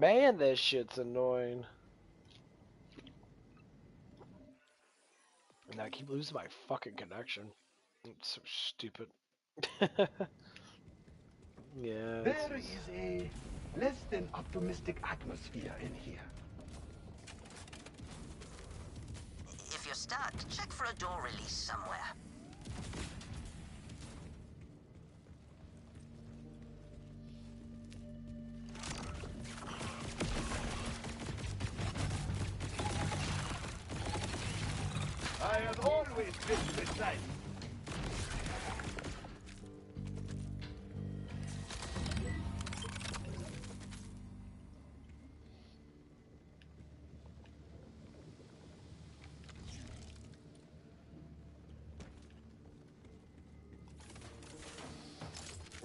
Man, this shit's annoying. And I keep losing my fucking connection. It's so stupid. Yeah. There is a less than optimistic atmosphere in here. If you're stuck, check for a door release somewhere. I have always been precise.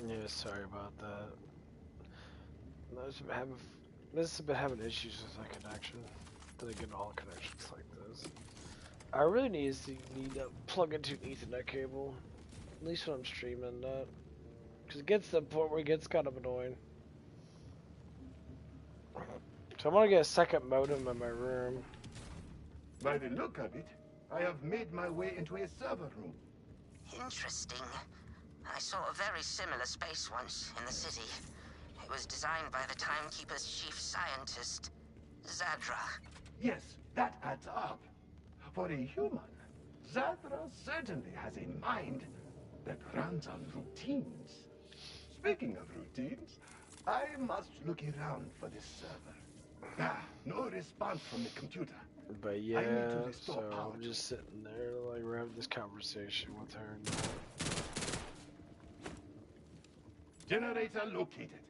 Yeah, sorry about that. This has been having issues with my connection. Then again, all connections like this. I really need to plug into an Ethernet cable, at least when I'm streaming that, because it gets to the point where it gets kind of annoying. So I'm gonna get a second modem in my room. By the look of it, I have made my way into a server room. Interesting. I saw a very similar space once in the city. It was designed by the Timekeeper's chief scientist, Zadra. Yes, that adds up. For a human, Zadra certainly has a mind that runs on routines. Speaking of routines, I must look around for this server. Ah, no response from the computer. But yeah, so I'm just sitting there, like, we're having this conversation with her. Generator located.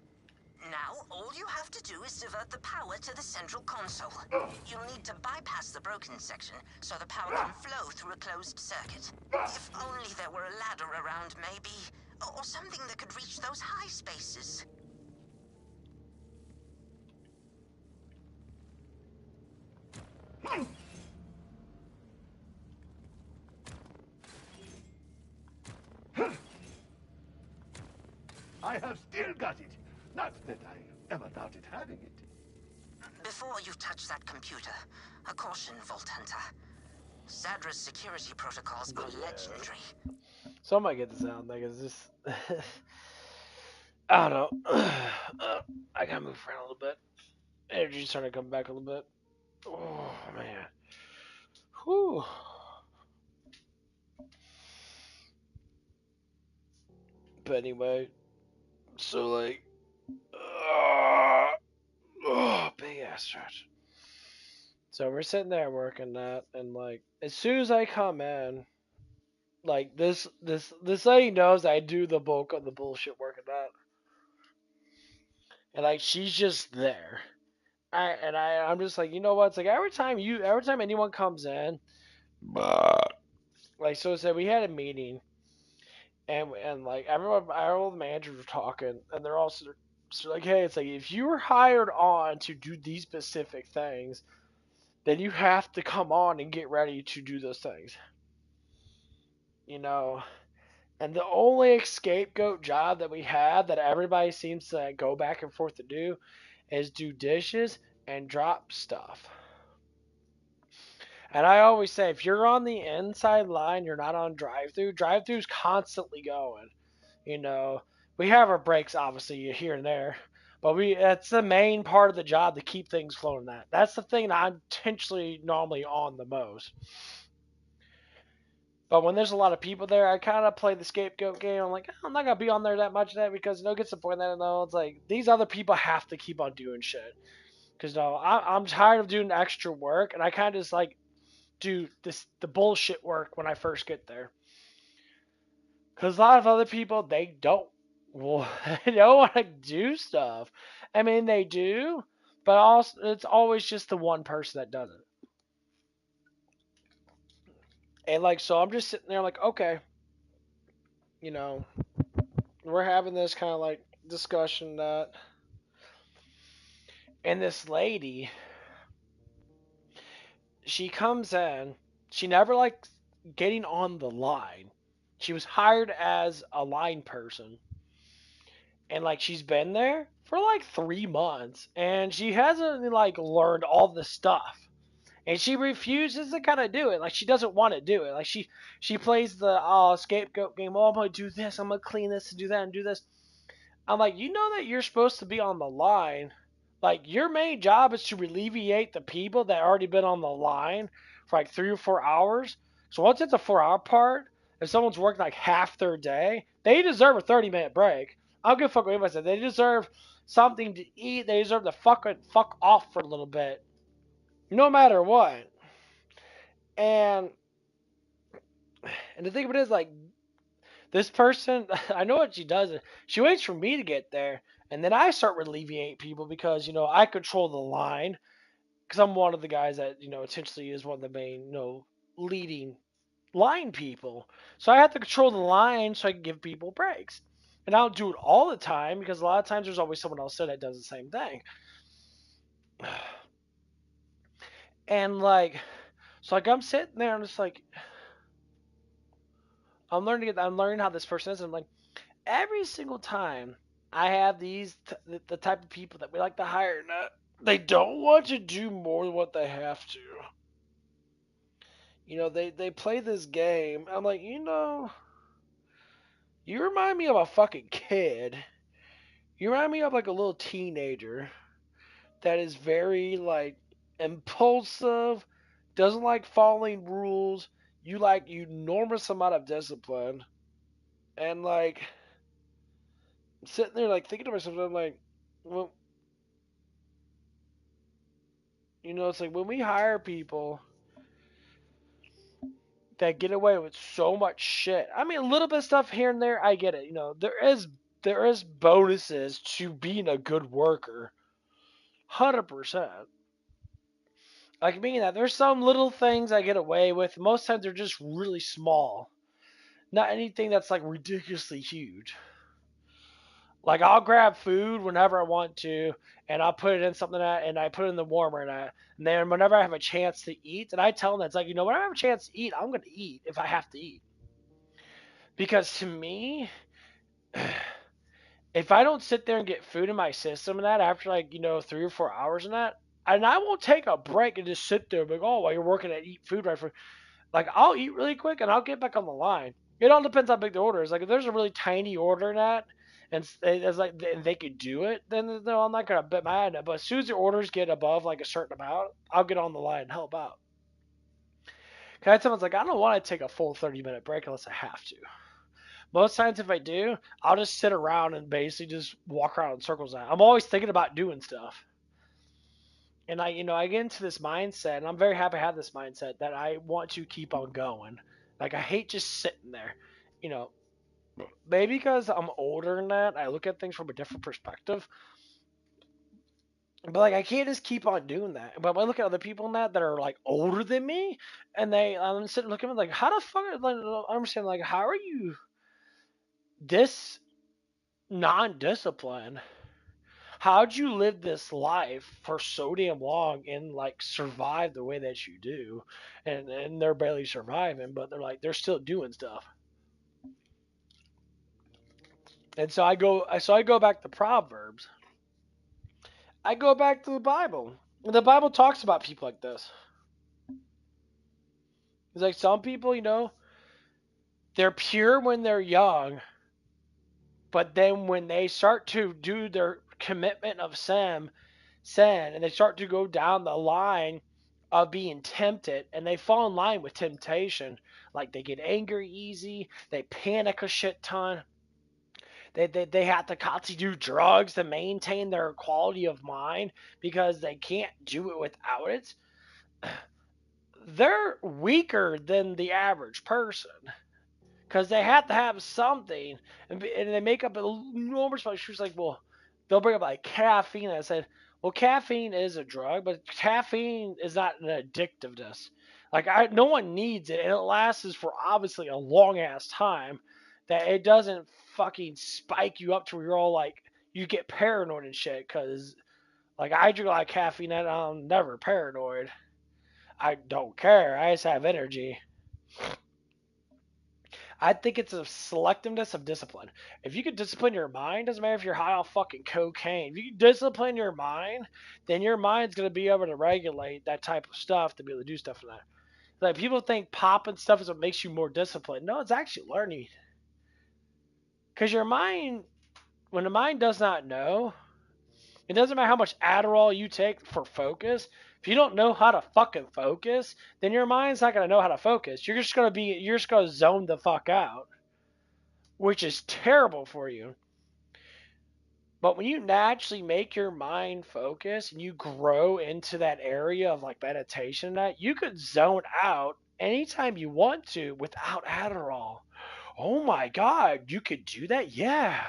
Now, all you have to do is divert the power to the central console. You'll need to bypass the broken section so the power can flow through a closed circuit. If only there were a ladder around, maybe. Or something that could reach those high spaces. I have still got it. Not that I ever doubted having it. Before you touch that computer, a caution, Vault Hunter. Zadra's security protocols are legendary. So I might get this out, like, is this... I don't know. I gotta move around a little bit. Energy's starting to come back a little bit. Oh, man. Whew. But anyway, so, like... big ass stretch. So we're sitting there working that, and, like, as soon as I come in, like, this lady knows I do the bulk of the bullshit work of that. And, like, she's just there. I'm just like, you know what? It's like every time anyone comes in, like, so said we had a meeting, and like everyone, all the managers were talking, and they're all so like, hey, it's like if you were hired on to do these specific things, then you have to come on and get ready to do those things. You know, and the only scapegoat job that we have that everybody seems to go back and forth to do is do dishes and drop stuff. And I always say, if you're on the inside line, you're not on drive-through. Drive-through's constantly going. You know, we have our breaks, obviously, here and there, but that's the main part of the job to keep things flowing. That's the thing that I'm intentionally normally on the most. But when there's a lot of people there, I kind of play the scapegoat game. I'm like, I'm not gonna be on there that much of that because it gets to the point that it's like these other people have to keep on doing shit. Because I'm tired of doing extra work, and I kind of just like do the bullshit work when I first get there. Because a lot of other people, they don't want to do stuff. I mean, they do, but also it's always just the one person that does it. And like, so I'm just sitting there like, okay, you know, we're having this kind of like discussion that, and this lady, she comes in, she never liked getting on the line. She was hired as a line person. and like she's been there for like 3 months, and she hasn't like learned all the stuff, and she refuses to kind of do it. Like she doesn't want to do it. Like she plays the scapegoat game. Oh, I'm gonna do this. I'm gonna clean this and do that and do this. I'm like, you know that you're supposed to be on the line. Like your main job is to alleviate the people that already been on the line for like 3 or 4 hours. So once it's a 4 hour part, if someone's worked like half their day, they deserve a 30-minute break. I don't give a fuck what anybody says. They deserve something to eat. They deserve to fuck off for a little bit, no matter what. And the thing of it is, like, this person, I know what she does. She waits for me to get there, and then I start alleviating people because I control the line because I'm one of the guys that essentially is one of the main leading line people. So I have to control the line so I can give people breaks. And I don't do it all the time because a lot of times there's always someone else there that does the same thing. And like, so like I'm sitting there and I'm just like, I'm learning how this person is. And I'm like, every single time I have the type of people that we like to hire, they don't want to do more than what they have to. They play this game. I'm like, you remind me of a fucking kid. You remind me of like a little teenager that is very like impulsive, doesn't like following rules. You like enormous amount of discipline, and like sitting there like thinking to myself, I'm like, well, it's like when we hire people that get away with so much shit. I mean, a little bit of stuff here and there, I get it. There is bonuses to being a good worker, 100%. Like meaning that there's some little things I get away with. Most times they're just really small, not anything that's like ridiculously huge. Like I'll grab food whenever I want to, and I'll put it in something and I put it in the warmer, and then whenever I have a chance to eat, and I tell them it's like whenever I have a chance to eat, I'm gonna eat if I have to eat. Because to me, if I don't sit there and get food in my system and that after like 3 or 4 hours and that, and I won't take a break and just sit there and be like, oh, while you're working at eat food right for, like I'll eat really quick and I'll get back on the line. It all depends how big the order is. Like if there's a really tiny order in that, and it's like and they could do it, then no, I'm not gonna bet my head. But as soon as the orders get above like a certain amount, I'll get on the line and help out. Cause I tell them, it's like I don't want to take a full 30-minute break unless I have to. Most times, if I do, I'll just sit around and basically just walk around in circles. I'm always thinking about doing stuff, and I get into this mindset, and I'm very happy to have this mindset that I want to keep on going. Like I hate just sitting there, you know. Maybe because I'm older than that, I look at things from a different perspective. But like I can't just keep on doing that. But when I look at other people in that are like older than me, and I'm sitting looking at them like, how the fuck? Like, I don't understand. Like, how are you this non-disciplined? How'd you live this life for so damn long and like survive the way that you do? And they're barely surviving, but they're still doing stuff. And so I go back to Proverbs. I go back to the Bible. The Bible talks about people like this. It's like some people, they're pure when they're young, but then when they start to do their commitment of sin, and they start to go down the line of being tempted, and they fall in line with temptation, like they get angry easy, they panic a shit ton, they have to constantly do drugs to maintain their quality of mind because they can't do it without it. They're weaker than the average person because they have to have something, and they make up enormous amount. She was like, well, they'll bring up like caffeine. And I said, well, caffeine is a drug, but caffeine is not an addictiveness. Like no one needs it, and it lasts for obviously a long ass time. That it doesn't fucking spike you up to where you're all like you get paranoid and shit. Because like I drink a lot of caffeine and I'm never paranoid. I don't care. I just have energy. I think it's a selectiveness of discipline. If you can discipline your mind, doesn't matter if you're high on fucking cocaine. If you can discipline your mind, then your mind's gonna be able to regulate that type of stuff to be able to do stuff in that. Like people think popping stuff is what makes you more disciplined. No, it's actually learning. Because your mind, when the mind does not know, it doesn't matter how much Adderall you take for focus. If you don't know how to fucking focus, then your mind's not gonna know how to focus. You're just gonna zone the fuck out, which is terrible for you. But when you naturally make your mind focus and you grow into that area of like meditation, that you could zone out anytime you want to without Adderall. Oh my god, you could do that? Yeah.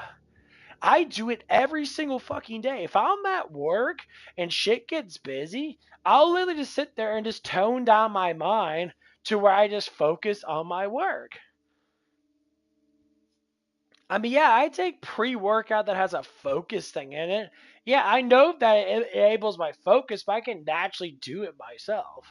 I do it every single fucking day. If I'm at work and shit gets busy, I'll literally just sit there and just tone down my mind to where I just focus on my work. I mean, yeah, I take pre-workout that has a focus thing in it. Yeah, I know that it enables my focus, but I can naturally do it myself.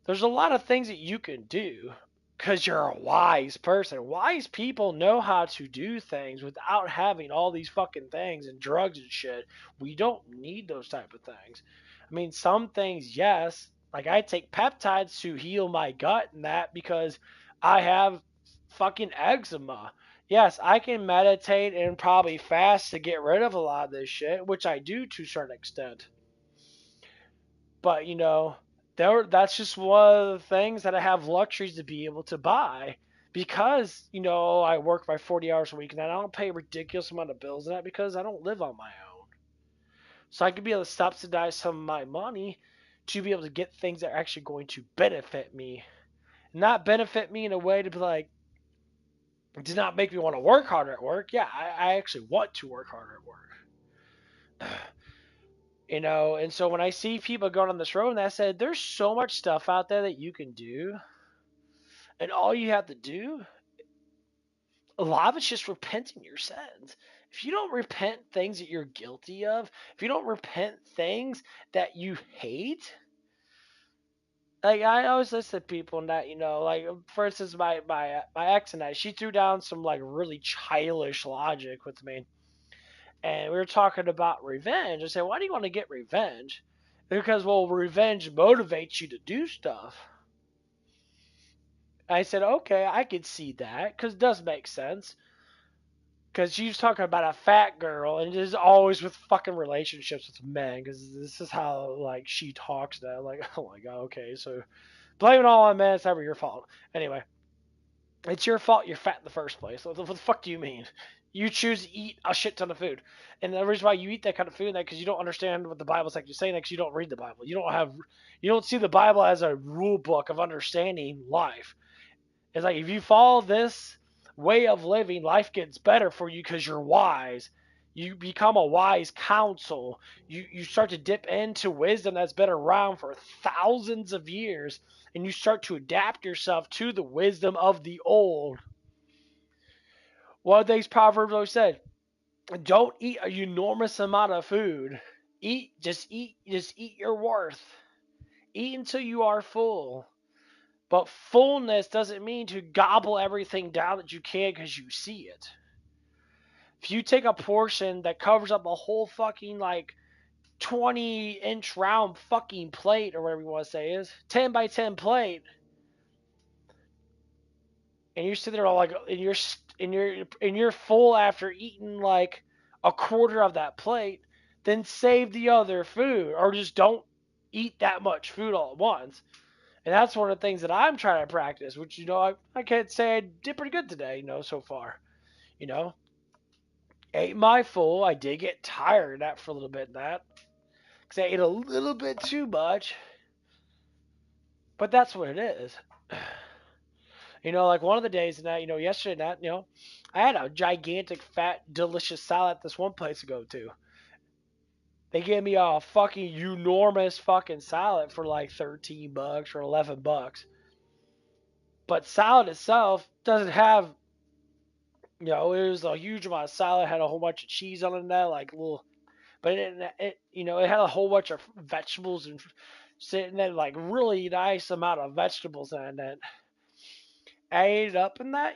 There's a lot of things that you can do because you're a wise person. Wise people know how to do things without having all these fucking things and drugs and shit. We don't need those type of things. I mean, some things, yes. Like I take peptides to heal my gut and that because I have fucking eczema. Yes, I can meditate and probably fast to get rid of a lot of this shit, which I do to a certain extent. But that's just one of the things that I have luxuries to be able to buy because I work my 40 hours a week and I don't pay a ridiculous amount of bills and that because I don't live on my own. So I could be able to subsidize some of my money to be able to get things that are actually going to benefit me, not benefit me in a way to be like to not make me want to work harder at work. Yeah, I actually want to work harder at work. And so when I see people going on this road, and I said, there's so much stuff out there that you can do, and all you have to do, a lot of it's just repenting your sins. If you don't repent things that you're guilty of, if you don't repent things that you hate, like I always listen to people and that, like for instance, my ex and I, she threw down some like really childish logic with me. And we were talking about revenge. I said, why do you want to get revenge? Because, well, revenge motivates you to do stuff. I said, okay, I could see that, because it does make sense. Because she was talking about a fat girl, and it is always with fucking relationships with men, because this is how, like, she talks now. Like, oh my god, okay, so blame it all on men, it's never your fault. Anyway, it's your fault you're fat in the first place. What the fuck do you mean? You choose to eat a shit ton of food. And the reason why you eat that kind of food is because you don't understand what the Bible's actually saying, because you don't read the Bible. You don't see the Bible as a rule book of understanding life. It's like if you follow this way of living, life gets better for you because you're wise. You become a wise counsel. You start to dip into wisdom that's been around for thousands of years, and you start to adapt yourself to the wisdom of the old. One of the things Proverbs always said, don't eat an enormous amount of food. Just eat your worth. Eat until you are full. But fullness doesn't mean to gobble everything down that you can because you see it. If you take a portion that covers up a whole fucking like 20-inch round fucking plate or whatever you want to say is 10 by 10 plate, and you're sitting there all like and you're full after eating like a quarter of that plate, then save the other food or just don't eat that much food all at once. And that's one of the things that I'm trying to practice, which I can't say I did pretty good today, so far. Ate my full. I did get tired after a little bit of that because I ate a little bit too much. But that's what it is. Like one of the days and that, yesterday night, I had a gigantic, fat, delicious salad at this one place to go to. They gave me a fucking enormous fucking salad for like $13 or $11. But salad itself doesn't have, it was a huge amount of salad, had a whole bunch of cheese on it and that, like little, but it had a whole bunch of vegetables and sitting there, like really nice amount of vegetables in it. I ate up in that,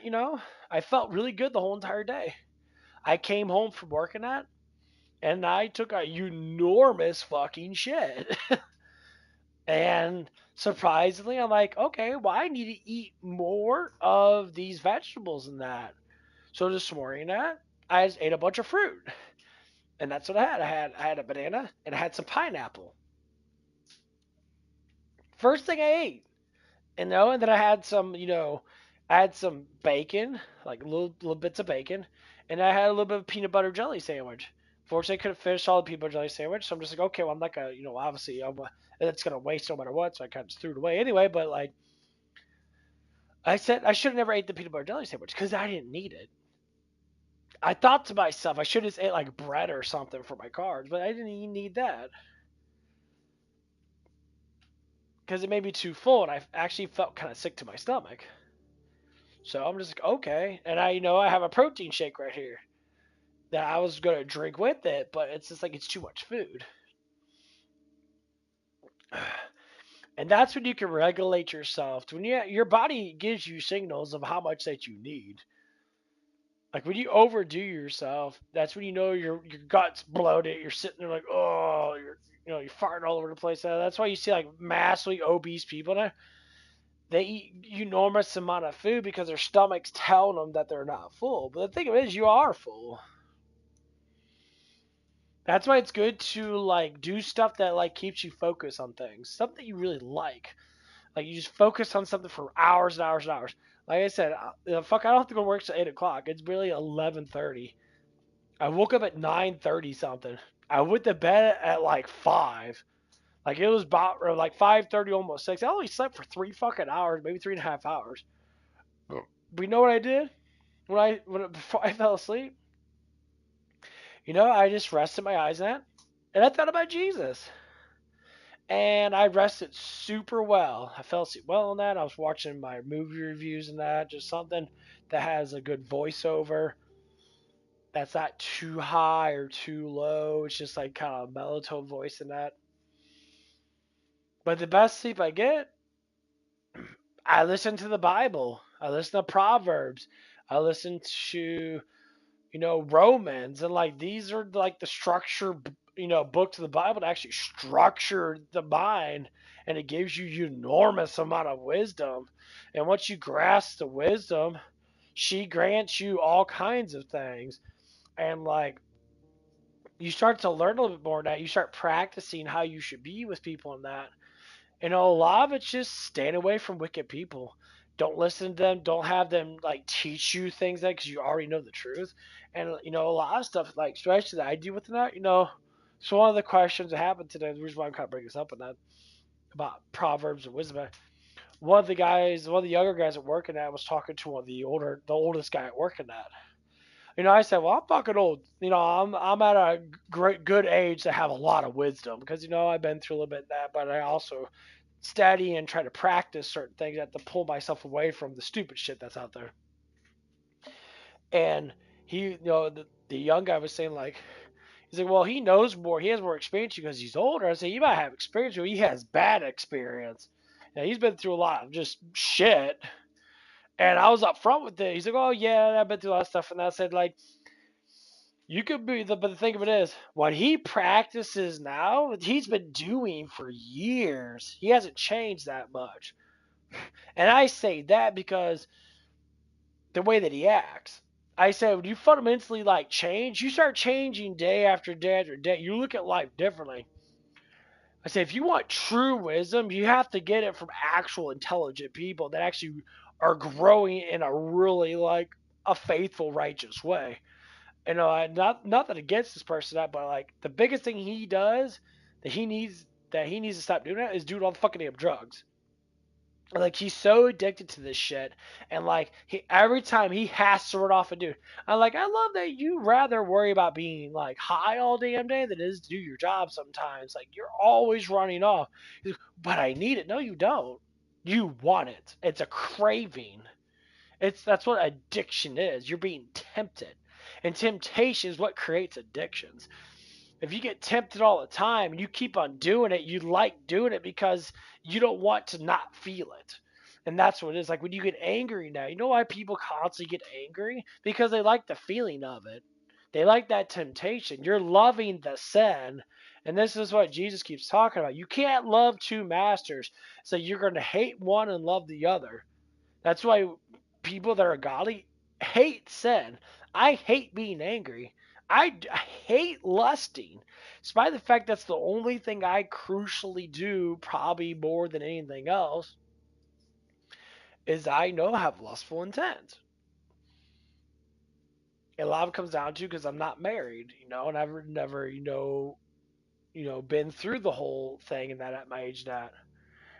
I felt really good the whole entire day. I came home from working that, and I took a enormous fucking shit. And surprisingly, I'm like, okay, well, I need to eat more of these vegetables than that. So this morning, I just ate a bunch of fruit, and that's what I had. I had a banana and I had some pineapple. First thing I ate, and then I had some, I had some bacon, like little bits of bacon, and I had a little bit of peanut butter jelly sandwich. Fortunately, I couldn't finish all the peanut butter jelly sandwich, so I'm just like, okay, well, I'm not gonna, obviously, it's gonna waste no matter what, so I kind of just threw it away anyway. But like, I said, I should have never ate the peanut butter jelly sandwich because I didn't need it. I thought to myself, I should have ate like bread or something for my carbs, but I didn't even need that because it made me too full, and I actually felt kind of sick to my stomach. So I'm just like, okay, and I have a protein shake right here that I was gonna drink with it, but it's just like it's too much food. And that's when you can regulate yourself. When your body gives you signals of how much that you need. Like when you overdo yourself, that's when you know your gut's bloated. You're sitting there like, oh, you're farting all over the place. That's why you see like massively obese people now. They eat enormous amount of food because their stomach's telling them that they're not full. But the thing of it is, you are full. That's why it's good to like do stuff that like keeps you focused on things, stuff that you really like. Like you just focus on something for hours and hours and hours. Like I said, fuck, I don't have to go to work till 8 o'clock. It's really 11:30. I woke up at 9:30 something. I went to bed at like 5. Like it was about like 5:30, almost 6. I only slept for 3 fucking hours, maybe 3.5 hours. But you know what I did before I fell asleep? I just rested my eyes on it, and I thought about Jesus. And I rested super well. I fell asleep well on that. I was watching my movie reviews and that, just something that has a good voiceover. That's not too high or too low. It's just like kind of a mellow voice in that. But the best sleep I get, I listen to the Bible. I listen to Proverbs. I listen to, Romans. And like these are like the structure, books of the Bible to actually structure the mind. And it gives you enormous amount of wisdom. And once you grasp the wisdom, she grants you all kinds of things. And like you start to learn a little bit more of that. You start practicing how you should be with people and that. A lot of it's just staying away from wicked people. Don't listen to them. Don't have them like teach you things that because you already know the truth. And a lot of stuff like especially that I deal with that. So one of the questions that happened today, the reason why I'm kind of bringing this up and that about proverbs and wisdom. One of the younger guys at working at was talking to one of the oldest guy at working at. I said, well, I'm fucking old. I'm at a good age to have a lot of wisdom because I've been through a little bit of that, but I also study and try to practice certain things. I have to pull myself away from the stupid shit that's out there. And he, the young guy was saying like, he's like, well, he knows more. He has more experience because he's older. I said, you might have experience, but he has bad experience. Now, he's been through a lot of just shit. And I was up front with it. He's like, oh, yeah, I've been through a lot of stuff. And I said, like, you could be, but the thing of it is, what he practices now, he's been doing for years. He hasn't changed that much. And I say that because the way that he acts. I said, when you fundamentally like change, you start changing day after day after day. You look at life differently. I say, if you want true wisdom, you have to get it from actual intelligent people that actually are growing in a really like a faithful, righteous way. Not that against this person, but like the biggest thing he does that he needs to stop doing that is doing all the fucking damn drugs. Like he's so addicted to this shit, and like every time he has to run off and do. I'm like, I love that you rather worry about being like high all damn day than it is to do your job sometimes. Like you're always running off. But I need it. No, you don't. You want it. It's a craving. That's what addiction is. You're being tempted. And temptation is what creates addictions. If you get tempted all the time and you keep on doing it, you like doing it because you don't want to not feel it. And that's what it is. Like when you get angry now, you know why people constantly get angry? Because they like the feeling of it. They like that temptation. You're loving the sin. And this is what Jesus keeps talking about. You can't love two masters. So you're going to hate one and love the other. That's why people that are godly hate sin. I hate being angry. I hate lusting. Despite the fact that's the only thing I crucially do, probably more than anything else, is I know I have lustful intent. And a lot of it comes down to because I'm not married, and I've never, been through the whole thing and that at my age that.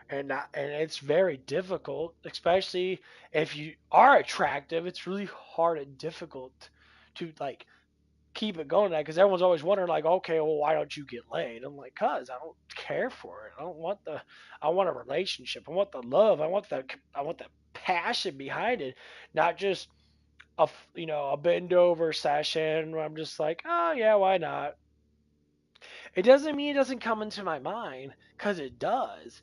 And it's very difficult, especially if you are attractive. It's really hard and difficult to like keep it going because everyone's always wondering like, okay, well, why don't you get laid? I'm like, cause I don't care for it. I want a relationship. I want the love. I want the passion behind it, not just a bend over session where I'm just like, oh yeah, why not? It doesn't mean it doesn't come into my mind because it does.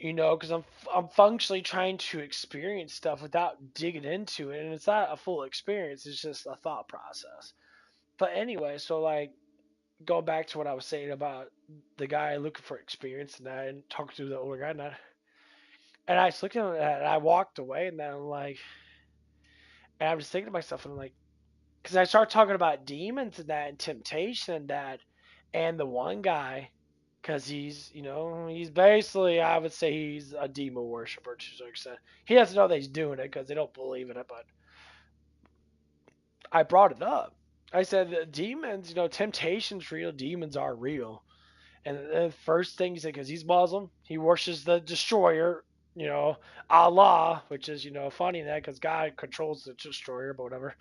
Because I'm functionally trying to experience stuff without digging into it, and it's not a full experience. It's just a thought process. But anyway, so like going back to what I was saying about the guy looking for experience and that, and talking to the older guy, and I just looked at him and I walked away, and then I'm like, and I'm just thinking to myself, and I'm like, because I started talking about demons and that, and temptation and that, and the one guy. Because he's basically, I would say he's a demon worshiper to some extent. He doesn't know that he's doing it because they don't believe in it, but I brought it up. I said that demons, temptation's real, demons are real. And the first thing he said, because he's Muslim, he worships the destroyer, Allah, which is, funny in that because God controls the destroyer, but whatever.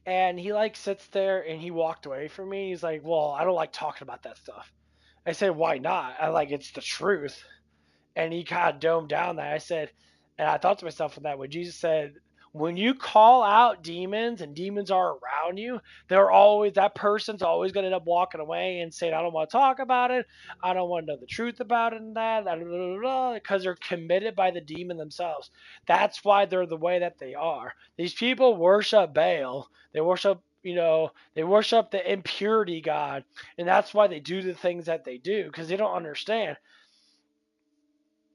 And he like sits there and he walked away from me. He's like, well, I don't like talking about that stuff. I said, why not? It's the truth. And he kind of domed down that. I said, and I thought to myself in that when Jesus said, when you call out demons and demons are around you, that person's always going to end up walking away and saying, I don't want to talk about it. I don't want to know the truth about it and that, because they're committed by the demon themselves. That's why they're the way that they are. These people worship Baal. They worship they worship the impurity god, and that's why they do the things that they do, because they don't understand.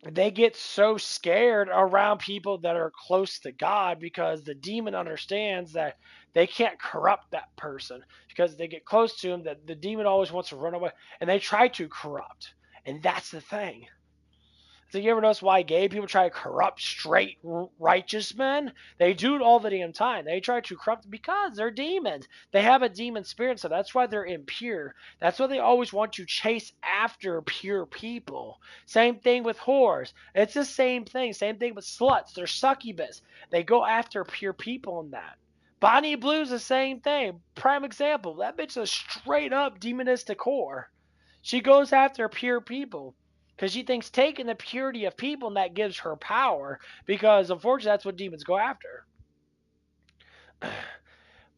They get so scared around people that are close to God because the demon understands that they can't corrupt that person because they get close to him, that the demon always wants to run away, and they try to corrupt. And that's the thing. So you ever notice why gay people try to corrupt straight righteous men? They do it all the damn time. They try to corrupt because they're demons. They have a demon spirit, so that's why they're impure. That's why they always want to chase after pure people. Same thing with whores. It's the same thing. Same thing with sluts. They're succubus. They go after pure people in that. Bonnie Blue's the same thing. Prime example. That bitch is a straight up demonistic whore. She goes after pure people because she thinks taking the purity of people and that gives her power, because unfortunately that's what demons go after.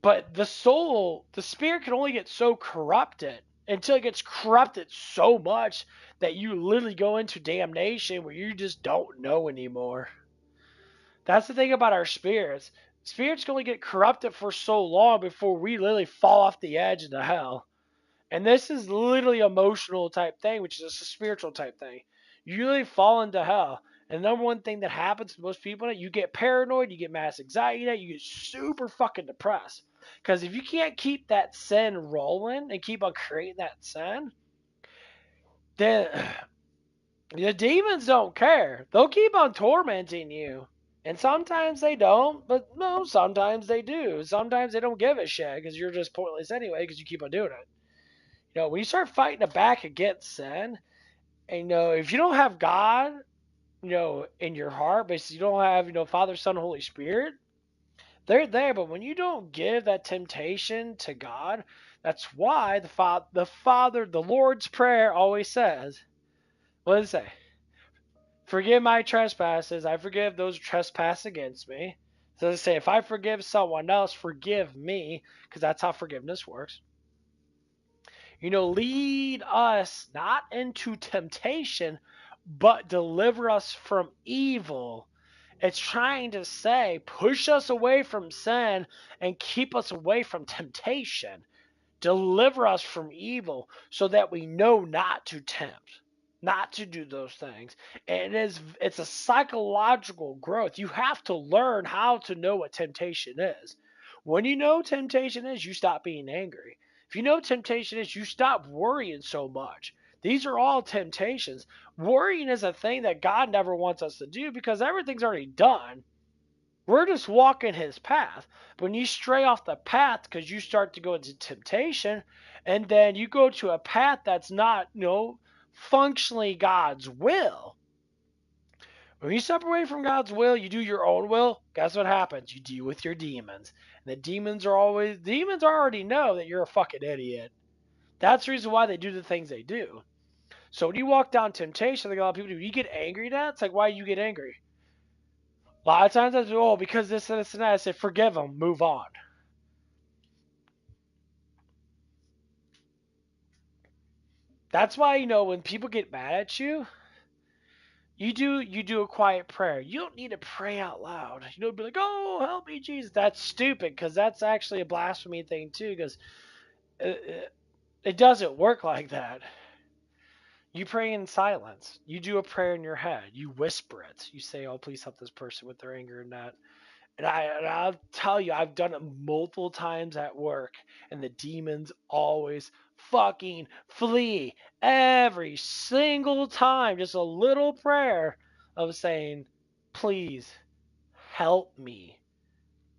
But the soul, the spirit, can only get so corrupted until it gets corrupted so much that you literally go into damnation where you just don't know anymore. That's the thing about our spirits. Spirits can only get corrupted for so long before we literally fall off the edge into hell. And this is literally emotional type thing, which is a spiritual type thing. You really fall into hell. And the number one thing that happens to most people, you get paranoid, you get mass anxiety, you get super fucking depressed. Because if you can't keep that sin rolling and keep on creating that sin, then the demons don't care. They'll keep on tormenting you. And sometimes they don't, but no, sometimes they do. Sometimes they don't give a shit because you're just pointless anyway because you keep on doing it. When you start fighting back against sin, and if you don't have God, in your heart, but you don't have, Father, Son, Holy Spirit, they're there. But when you don't give that temptation to God, that's why the Lord's Prayer always says, what does it say? Forgive my trespasses, I forgive those who trespass against me. So they say, if I forgive someone else, forgive me, because that's how forgiveness works. Lead us not into temptation, but deliver us from evil. It's trying to say, push us away from sin and keep us away from temptation. Deliver us from evil so that we know not to tempt, not to do those things. And it's a psychological growth. You have to learn how to know what temptation is. When you know temptation is, you stop being angry. If you know temptation is, you stop worrying so much. These are all temptations. Worrying is a thing that God never wants us to do because everything's already done. We're just walking his path. But when you stray off the path because you start to go into temptation, and then you go to a path that's not, functionally God's will. When you step away from God's will, you do your own will. Guess what happens? You deal with your demons. And the demons already know that you're a fucking idiot. That's the reason why they do the things they do. So when you walk down temptation, like a lot of people do, you get angry at that. It's like, why do you get angry? A lot of times I say, oh, because this and this and that. I say, forgive them, move on. That's why, when people get mad at you, you do a quiet prayer. You don't need to pray out loud. You don't be like, oh, help me, Jesus. That's stupid because that's actually a blasphemy thing too because it doesn't work like that. You pray in silence. You do a prayer in your head. You whisper it. You say, oh, please help this person with their anger and that. And I'll tell you, I've done it multiple times at work, and the demons always fucking flee every single time. Just a little prayer of saying, please help me,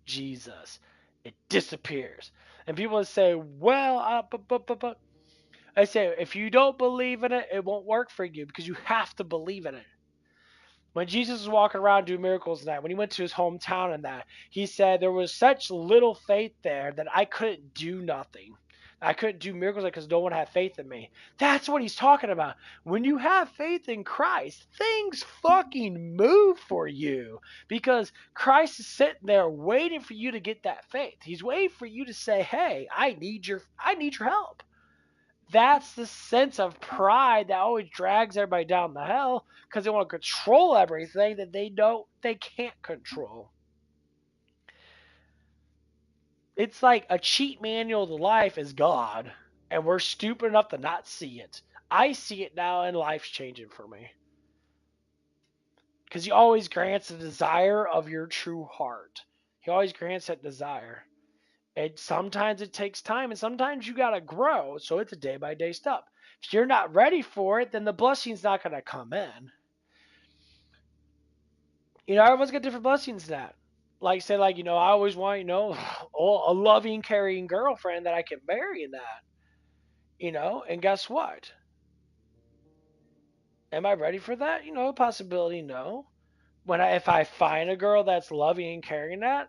Jesus. It disappears. And people would say, well, but. I say, if you don't believe in it, it won't work for you because you have to believe in it. When Jesus was walking around doing miracles and that, when he went to his hometown and that, he said there was such little faith there that I couldn't do nothing. I couldn't do miracles because no one had faith in me. That's what he's talking about. When you have faith in Christ, things fucking move for you because Christ is sitting there waiting for you to get that faith. He's waiting for you to say, "Hey, I need your help." That's the sense of pride that always drags everybody down the hell because they want to control everything that they can't control. It's like a cheat manual to life is God, and we're stupid enough to not see it. I see it now, and life's changing for me. Because he always grants the desire of your true heart. He always grants that desire. And sometimes it takes time, and sometimes you gotta grow, so it's a day-by-day step. If you're not ready for it, then the blessing's not gonna come in. Everyone's got different blessings in that. Like, say, I always want, a loving, caring girlfriend that I can marry in that. And guess what? Am I ready for that? Possibility, no. If I find a girl that's loving and caring that,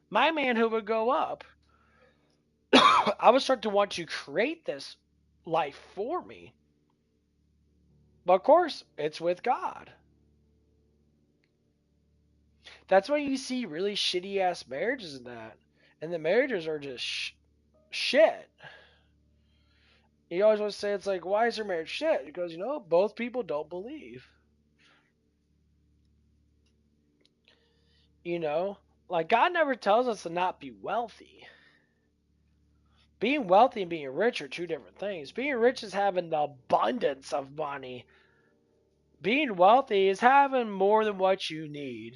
my manhood would go up. I would start to want to create this life for me. But of course, it's with God. That's why you see really shitty ass marriages in that. And the marriages are just shit. You always want to say, it's like, why is their marriage shit? Because, both people don't believe. Like God never tells us to not be wealthy. Being wealthy and being rich are two different things. Being rich is having the abundance of money. Being wealthy is having more than what you need.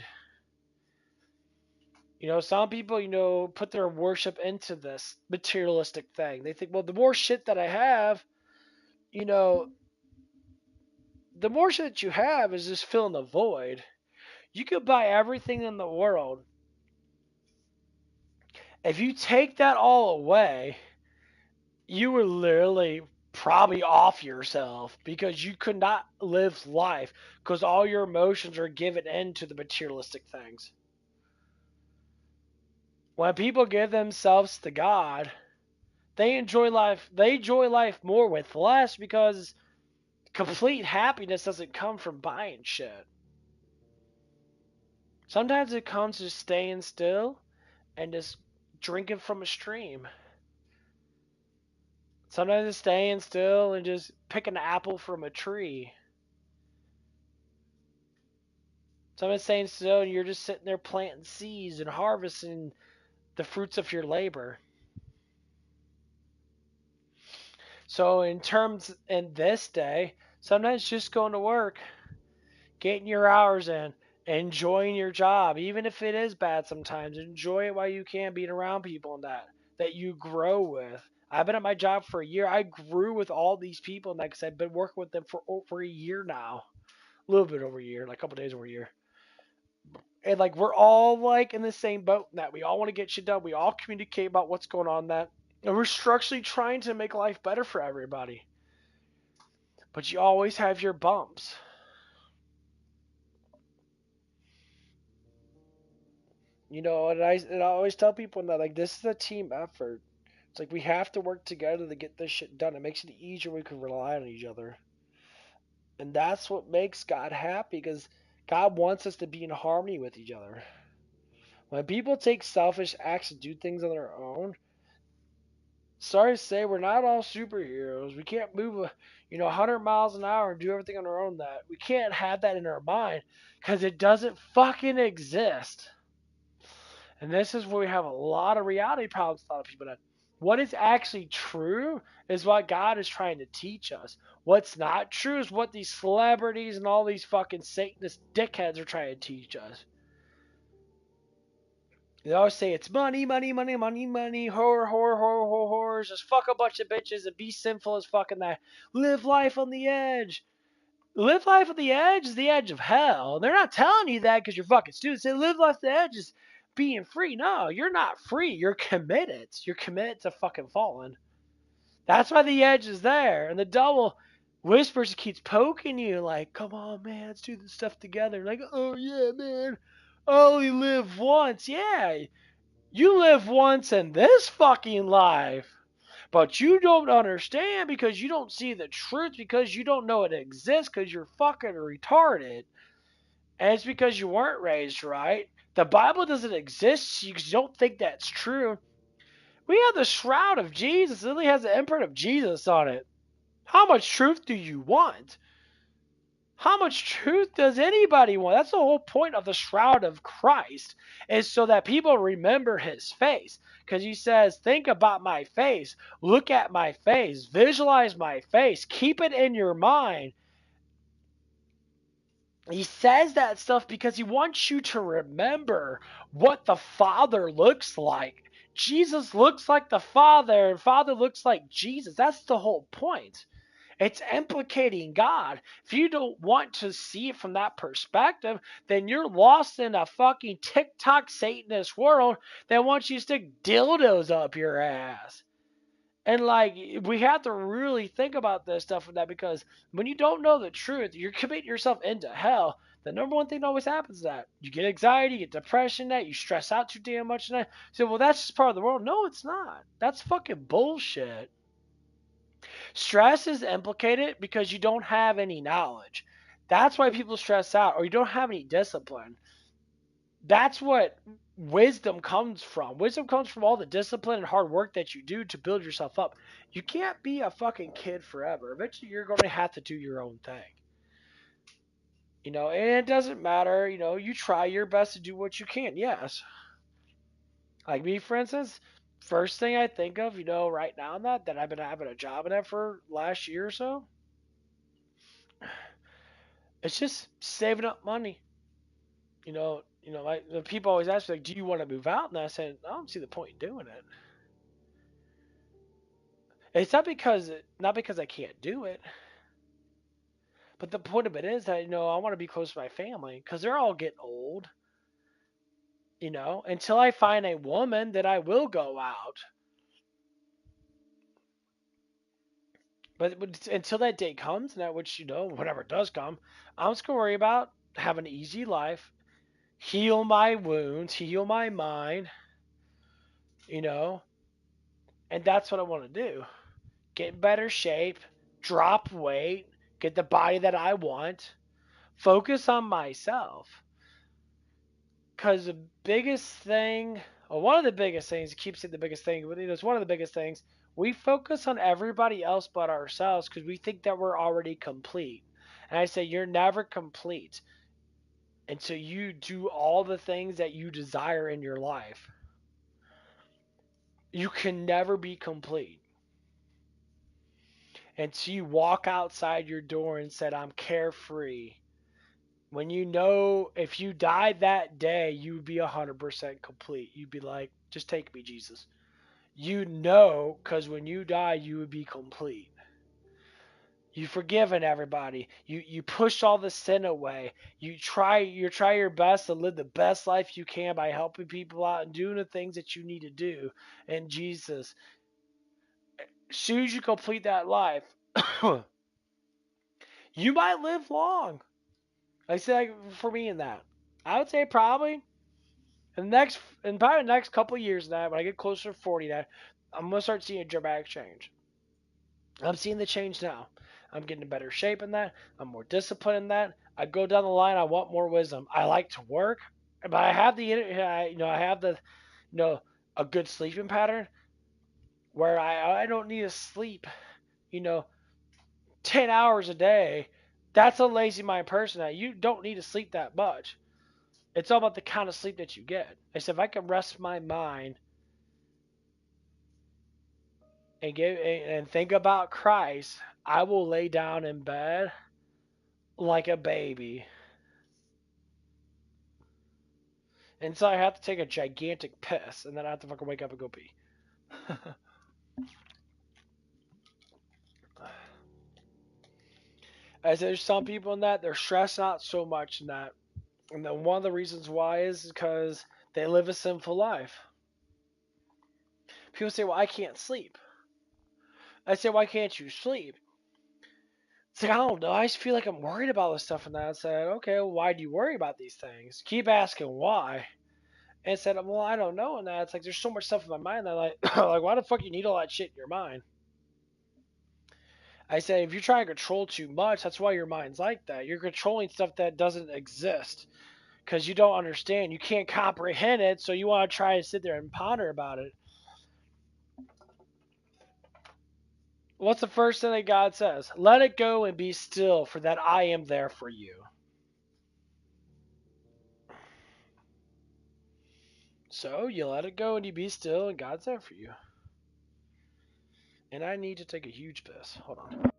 Some people, put their worship into this materialistic thing. They think, well, the more shit that I have, the more shit that you have is just filling the void. You could buy everything in the world. If you take that all away, you were literally probably off yourself because you could not live life because all your emotions are given into the materialistic things. When people give themselves to God, they enjoy life. They enjoy life more with less because complete happiness doesn't come from buying shit. Sometimes it comes to staying still and just drinking from a stream. Sometimes it's staying still and just picking an apple from a tree. Someone's saying so, and you're just sitting there planting seeds and harvesting the fruits of your labor. So in this day, sometimes just going to work, getting your hours in, enjoying your job, even if it is bad sometimes, enjoy it while you can, being around people and that you grow with. I've been at my job for a year. I grew with all these people, and like I said, I've been working with them for over a year now. A little bit over a year, like a couple days over a year. And like we're all like in the same boat in that we all want to get shit done. We all communicate about what's going on in that. And we're structurally trying to make life better for everybody. But you always have your bumps. And I always tell people that like this is a team effort. It's like we have to work together to get this shit done. It makes it easier when we can rely on each other. And that's what makes God happy because God wants us to be in harmony with each other. When people take selfish acts to do things on their own, sorry to say, we're not all superheroes. We can't move 100 miles an hour and do everything on our own. That we can't have that in our mind because it doesn't fucking exist. And this is where we have a lot of reality problems. A lot of people that what is actually true is what God is trying to teach us. What's not true is what these celebrities and all these fucking Satanist dickheads are trying to teach us. They always say it's money, money, money, money, money, horror, horror, horror, horror, horrors. Just fuck a bunch of bitches and be sinful as fucking that. Live life on the edge. Live life on the edge is the edge of hell. They're not telling you that because you're fucking stupid. Say live life on the edge is being free. No, you're not free. You're committed. You're committed to fucking falling. That's why the edge is there. And the devil whispers, keeps poking you like, come on, man, let's do this stuff together. Like, oh, yeah, man, I only live once. Yeah, you live once in this fucking life. But you don't understand because you don't see the truth because you don't know it exists because you're fucking retarded. And it's because you weren't raised right. The Bible doesn't exist because you don't think that's true. We have the shroud of Jesus. It only has the imprint of Jesus on it. How much truth do you want? How much truth does anybody want? That's the whole point of the shroud of Christ, is so that people remember his face. Because he says, think about my face, look at my face, visualize my face, keep it in your mind. He says that stuff because he wants you to remember what the Father looks like. Jesus looks like the Father, and Father looks like Jesus. That's the whole point. It's implicating God. If you don't want to see it from that perspective, then you're lost in a fucking TikTok Satanist world that wants you to stick dildos up your ass. And like we have to really think about this stuff and that because when you don't know the truth, you're committing yourself into hell. The number one thing that always happens is that you get anxiety, you get depression, that you stress out too damn much, and that. So well, that's just part of the world. No, it's not. That's fucking bullshit. Stress is implicated because you don't have any knowledge. That's why people stress out, or you don't have any discipline. That's what wisdom comes from. Wisdom comes from all the discipline and hard work that you do to build yourself up. You can't be a fucking kid forever. Eventually, you're going to have to do your own thing. And it doesn't matter. You try your best to do what you can. Yes. Like me, for instance, first thing I think of, right now in that I've been having a job in that for last year or so, it's just saving up money. Like the people always ask me, like, do you want to move out? And I said, I don't see the point in doing it. It's not because I can't do it, but the point of it is that I want to be close to my family because they're all getting old. Until I find a woman that I will go out. But until that day comes, and that which whenever it does come, I'm just gonna worry about having an easy life, heal my wounds, heal my mind, you know, and that's what I want to do. Get in better shape, drop weight, get the body that I want, focus on myself. Because the biggest thing, or one of the biggest things, I keep saying the biggest thing, but it's one of the biggest things, we focus on everybody else but ourselves because we think that we're already complete. And I say, you're never complete until you do all the things that you desire in your life, you can never be complete. Until you walk outside your door and said, I'm carefree. When you know if you died that day, you would be 100% complete. You'd be like, just take me, Jesus. You know, because when you die, you would be complete. You've forgiven everybody. You push all the sin away. You try your best to live the best life you can by helping people out and doing the things that you need to do. And Jesus, as soon as you complete that life, you might live long. I say, like, for me in that, I would say probably in probably the next couple of years now, when I get closer to 40 now, I'm gonna start seeing a dramatic change. I'm seeing the change now. I'm getting in better shape in that. I'm more disciplined in that. I go down the line. I want more wisdom. I like to work, but I have I have the, a good sleeping pattern where I don't need to sleep, you know, 10 hours a day. That's a lazy mind person. You don't need to sleep that much. It's all about the kind of sleep that you get. I said, if I can rest my mind and think about Christ, I will lay down in bed like a baby. And so I have to take a gigantic piss, and then I have to fucking wake up and go pee. As there's some people in that, they're stressed out so much in that. And then one of the reasons why is because they live a sinful life. People say, well, I can't sleep. I say, why can't you sleep? It's like, I don't know. I just feel like I'm worried about this stuff. And I said, okay, well, why do you worry about these things? Keep asking why. And said, well, I don't know. And it's like, there's so much stuff in my mind that like, why the fuck you need all that shit in your mind? I say, if you're trying to control too much, that's why your mind's like that. You're controlling stuff that doesn't exist because you don't understand. You can't comprehend it, so you want to try to sit there and ponder about it. What's the first thing that God says? Let it go and be still, for that I am there for you. So you let it go and you be still, and God's there for you. And I need to take a huge piss. Hold on.